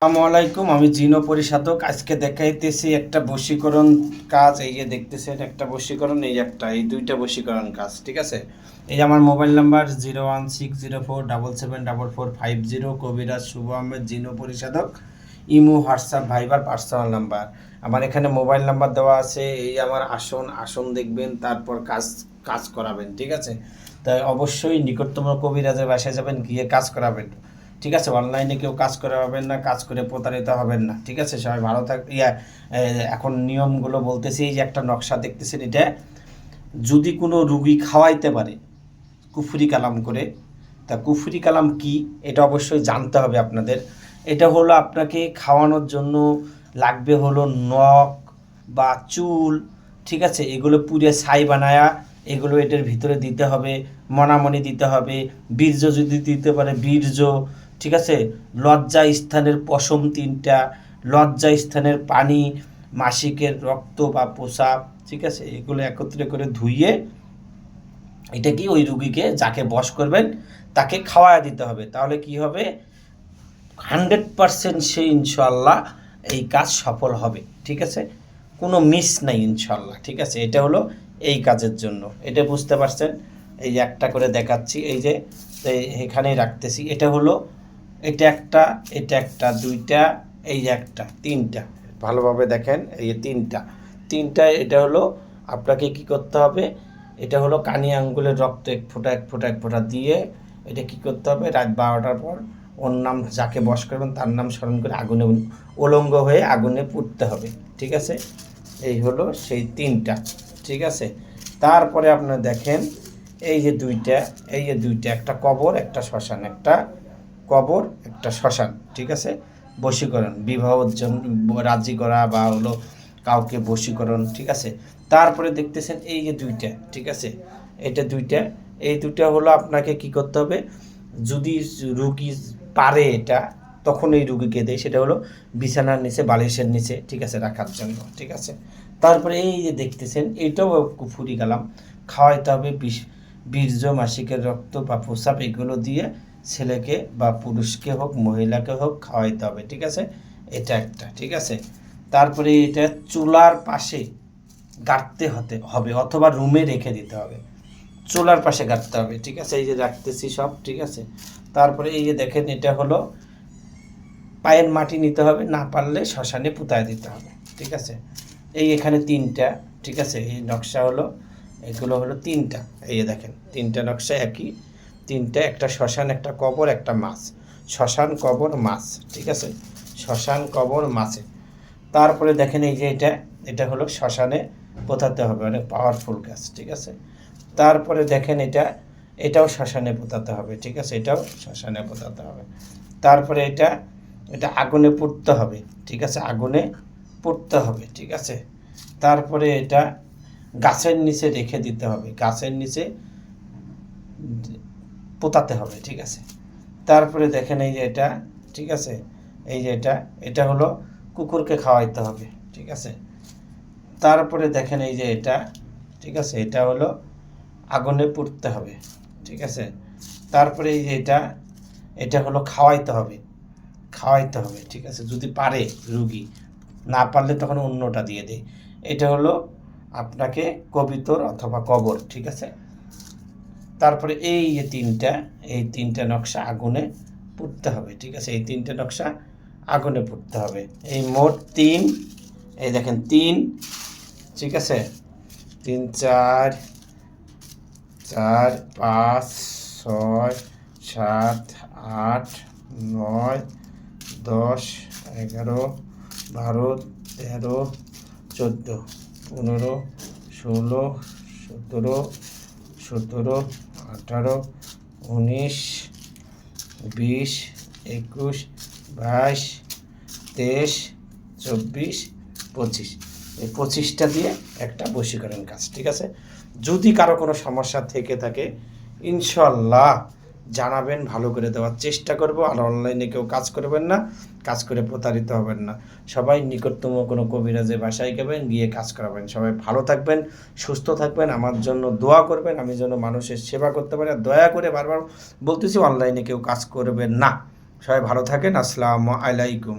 আসসালামু আলাইকুম, আমি জিনো পরিশাদক। আজকে দেখাইতেছি একটা বশীকরণ কাজ। এই যে দেখতেছেন একটা বশীকরণ, এই দুইটা বশীকরণ কাজ, ঠিক আছে। এই যে আমার মোবাইল নাম্বার 01604774450, কবিরাজ শুভ আহমেদ, জিনো পরিশাদক। Imo, WhatsApp, Viber personal number. আমার এখানে মোবাইল নাম্বার দেওয়া আছে। এই আমার আসন দেখবেন, তারপর কাজ কাজ করাবেন, ঠিক আছে। তাই অবশ্যই নিকটতম কবিরাজের বাসায় যাবেন, গিয়ে কাজ করাবেন, ঠিক আছে। অনলাইনে কেউ কাজ করে হবেন না, কাজ করে প্রতারিত হবেন না, ঠিক আছে। সবাই ভালো এখন নিয়মগুলো বলতেছি। এই যে একটা নকশা দেখতেছেন, এটা যদি কোনো রুগী খাওয়াইতে পারে কুফরি কালাম করে, তা কুফরি কালাম কি এটা অবশ্যই জানতে হবে আপনাদের। এটা হলো আপনাকে খাওয়ানোর জন্য লাগবে হলো নখ বা চুল, ঠিক আছে। এগুলো পুড়ে ছাই বানায়া এগুলো এটার ভিতরে দিতে হবে, মনামনি দিতে হবে, বীর্য যদি দিতে পারে বীর্য, ঠিক আছে। লজ্জা স্থানের পশম 3টা, লজ্জা স্থানের পানি, মাসিকের রক্ত বা প্রসাব, ঠিক আছে। এগুলো একত্রে করে ধুইয়ে এটা কি ওই রুগীকে যাকে বশ করবেন তাকে খাওয়ায়া দিতে হবে। তাহলে কি হবে, 100% সে ইনশাল্লাহ এই কাজ সফল হবে, ঠিক আছে। কোনো মিস নাই ইনশাল্লাহ, ঠিক আছে। এটা হলো এই কাজের জন্য। এটা বুঝতে পারছেন। এই যে একটা করে দেখাচ্ছি, এই যে এখানেই রাখতেছি। এটা হলো এটা একটা দুইটা, এই যে একটা, 3টা। ভালোভাবে দেখেন, এই যে তিনটা। এটা হলো আপনাকে কি করতে হবে, এটা হলো কানি আঙ্গুলের রক্ত এক ফোঁটা দিয়ে এটা কি করতে হবে, রাত 12টার পর ওর নাম যাকে বশ করবেন তার নাম স্মরণ করে আগুনে উলঙ্গ হয়ে আগুনে পুড়তে হবে, ঠিক আছে। এই হলো সেই 3টা, ঠিক আছে। তারপরে আপনারা দেখেন এই যে দুইটা, একটা কবর একটা শ্মশান, একটা কবর একটা শ্মশান, ঠিক আছে। বশীকরণ, বিবাহের জন্য রাজি করা বা হলো কাউকে বশীকরণ, ঠিক আছে। তারপরে দেখতেছেন এই যে দুইটা, ঠিক আছে। এই দুইটা হলো আপনাকে কি করতে হবে, যদি রুগী পারে এটা তখন এই রুগীকে দেয়, সেটা হলো বিছানার নিচে, বালিশের নিচে, ঠিক আছে, রাখার জন্য, ঠিক আছে। তারপরে এই যে দেখতেছেন এটাও কুফুরি কালাম, খাওয়াইতে হবে বীর্য, মাসিকের রক্ত বা প্রস্রাব, এগুলো দিয়ে ছেলেকে বা পুরুষকে হোক মহিলাকে হোক খাওয়াইতে হবে, ঠিক আছে। এটা একটা, ঠিক আছে। তারপরে এটা চুলার পাশে গাঁথতে হবে অথবা রুমে রেখে দিতে হবে, চুলার পাশে গাঁথতে হবে, ঠিক আছে। এই যে রাখতেছি সব, ঠিক আছে। তারপরে এই যে দেখেন এটা হলো পায়ের মাটি নিতে হবে, না পারলে শ্মশানে পুঁতায় দিতে হবে, ঠিক আছে। এই এখানে 3টা, ঠিক আছে। এই নকশা হলো, এগুলো হলো 3টা। এই দেখেন 3টা নকশা একই, 3টা, একটা শ্মশান, একটা কবর, একটা মাছ। শ্মশান, কবর, মাছ, ঠিক আছে। শ্মশান, কবর, মাছে। তারপরে দেখেন এই যে এটা হলো শ্মশানে পোঁতাতে হবে, অনেক পাওয়ারফুল গাছ, ঠিক আছে। তারপরে দেখেন এটাও শ্মশানে পোঁতাতে হবে, ঠিক আছে। এটাও শ্মশানে পোঁতাতে হবে। তারপরে এটা আগুনে পুড়তে হবে, ঠিক আছে, আগুনে পুড়তে হবে, ঠিক আছে। তারপরে এটা গাছের নিচে রেখে দিতে হবে, গাছের নিচে পোঁতাতে হবে, ঠিক আছে। তারপরে দেখেন এই যে এটা, ঠিক আছে। এই যে এটা হলো কুকুরকে খাওয়াইতে হবে, ঠিক আছে। তারপরে দেখেন এই যে এটা, ঠিক আছে, এটা হলো আগুনে পুড়তে হবে, ঠিক আছে। তারপরে এই যে এটা হলো খাওয়াইতে হবে, ঠিক আছে, যদি পারে রুগী, না পারলে তখন অন্যটা দিয়ে দেয়। এটা হলো আপনাকে কবিতর অথবা কবর, ঠিক আছে। তারপরে এই তিনটা নকশা আগুনে পুড়তে হবে, ঠিক আছে। এই 3টে নকশা আগুনে পুড়তে হবে। এই মোট 3, এই দেখেন 3, ঠিক আছে। 3, 4, 4, 5, 6, 7, 8, 9, 10, 11, 12, 13, 14, 15, 16, 17, 17, 18, 19, 20, 21, 22, 23, 24, 25। এই 25টা দিয়ে একটা বশীকরণ কাজ, ঠিক আছে। যদি কারো কোনো সমস্যা থেকে থাকে ইনশাল্লাহ জানাবেন, ভালো করে দেওয়ার চেষ্টা করব। আর অনলাইনে কেউ কাজ করবেন না, কাজ করে প্রতারিত হবেন না। সবাই নিকটতম কোনো কবিরাজের বাসায় যাবেন, গিয়ে কাজ করাবেন। সবাই ভালো থাকবেন, সুস্থ থাকবেন, আমার জন্য দোয়া করবেন, আমি যেন মানুষের সেবা করতে পারি। আর দয়া করে বারবার বলতেছি অনলাইনে কেউ কাজ করবেন না। সবাই ভালো থাকেন। আসসালামু আলাইকুম।